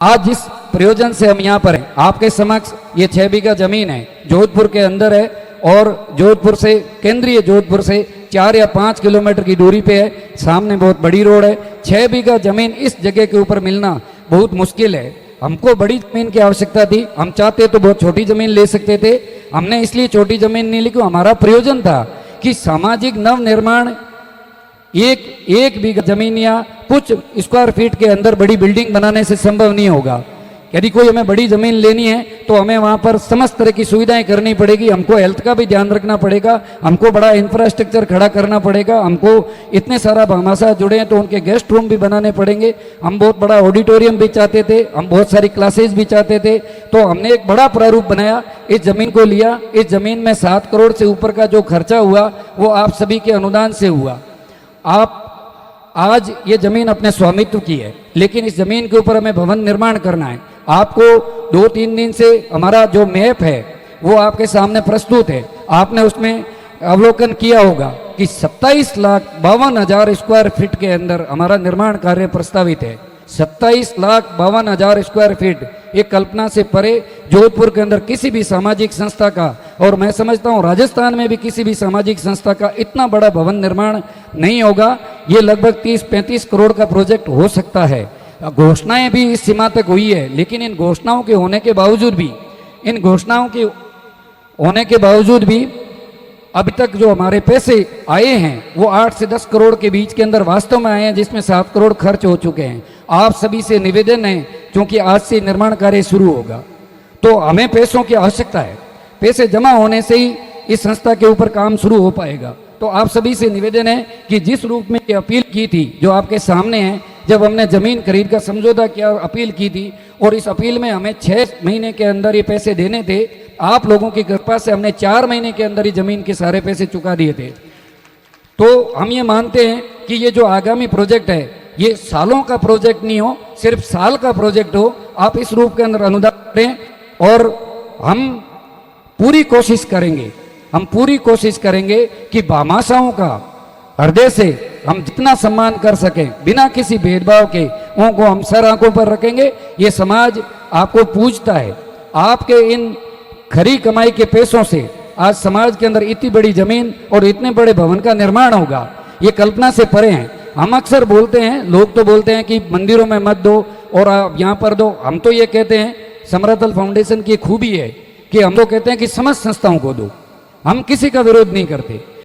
आज जिस प्रयोजन से हम यहाँ पर हैं, आपके समक्ष ये 6 बीघा जमीन है, जोधपुर के अंदर है और जोधपुर से केंद्रीय जोधपुर से 4 या 5 किलोमीटर की दूरी पे है। सामने बहुत बड़ी रोड है। 6 बीघा जमीन इस जगह के ऊपर मिलना बहुत मुश्किल है। हमको बड़ी जमीन की आवश्यकता थी। हम चाहते तो बहुत छोटी जमीन ले सकते थे। हमने इसलिए छोटी जमीन नहीं ली, हमारा प्रयोजन था कि सामाजिक नव निर्माण एक बीघा जमीन या कुछ स्क्वायर फीट के अंदर बड़ी बिल्डिंग बनाने से संभव नहीं होगा। यदि कोई हमें बड़ी जमीन लेनी है तो हमें वहां पर समस्त तरह की सुविधाएं करनी पड़ेगी। हमको हेल्थ का भी ध्यान रखना पड़ेगा, हमको बड़ा इंफ्रास्ट्रक्चर खड़ा करना पड़ेगा, हमको इतने सारा भामाशाह जुड़े हैं तो उनके गेस्ट रूम भी बनाने पड़ेंगे। हम बहुत बड़ा ऑडिटोरियम भी चाहते थे, हम बहुत सारी क्लासेज भी चाहते थे। तो हमने एक बड़ा प्रारूप बनाया, इस जमीन को लिया। इस जमीन में 7 करोड़ से ऊपर का जो खर्चा हुआ वो आप सभी के अनुदान से हुआ। आप आज ये जमीन अपने स्वामित्व की है, लेकिन इस जमीन के ऊपर हमें भवन निर्माण करना है। आपको 2-3 दिन से हमारा जो मैप है वो आपके सामने प्रस्तुत है। आपने उसमें अवलोकन किया होगा कि 27,52,000 स्क्वायर फीट के अंदर हमारा निर्माण कार्य प्रस्तावित है। 27,52,000 स्क्वायर फीट, ये कल्पना से परे जोधपुर के अंदर किसी भी सामाजिक संस्था का, और मैं समझता हूँ राजस्थान में भी किसी भी सामाजिक संस्था का इतना बड़ा भवन निर्माण नहीं होगा। ये लगभग 30-35 करोड़ का प्रोजेक्ट हो सकता है। घोषणाएं भी इस सीमा तक हुई है, लेकिन इन घोषणाओं के होने के बावजूद भी अभी तक जो हमारे पैसे आए हैं वो 8 से 10 करोड़ के बीच के अंदर वास्तव में आए हैं, जिसमें 7 करोड़ खर्च हो चुके हैं। आप सभी से निवेदन है, क्योंकि आज से निर्माण कार्य शुरू होगा तो हमें पैसों की आवश्यकता है। पैसे जमा होने से ही इस संस्था के ऊपर काम शुरू हो पाएगा। तो आप सभी से निवेदन है कि जिस रूप में ये अपील की थी जो आपके सामने है, जब हमने जमीन खरीद का समझौता किया, अपील की थी और इस अपील में हमें 6 महीने के अंदर ये पैसे देने थे। आप लोगों की कृपा से हमने 4 महीने के अंदर ही जमीन के सारे पैसे चुका दिए थे। तो हम ये मानते हैं कि ये जो आगामी प्रोजेक्ट है ये सालों का प्रोजेक्ट नहीं हो, सिर्फ साल का प्रोजेक्ट हो। आप इस रूप के अंदर अनुदान करें और हम पूरी कोशिश करेंगे कि भामाशाहों का हृदय से हम जितना सम्मान कर सकें बिना किसी भेदभाव के उनको हम सर आंखों पर रखेंगे। ये समाज आपको पूजता है। आपके इन खरी कमाई के पैसों से आज समाज के अंदर इतनी बड़ी जमीन और इतने बड़े भवन का निर्माण होगा, ये कल्पना से परे हैं। हम अक्सर बोलते हैं, लोग तो बोलते हैं कि मंदिरों में मत दो और आप यहाँ पर दो। हम तो ये कहते हैं, समरथल फाउंडेशन की खूबी है कि हम तो कहते हैं कि समस्त संस्थाओं को दो। हम किसी का विरोध नहीं करते।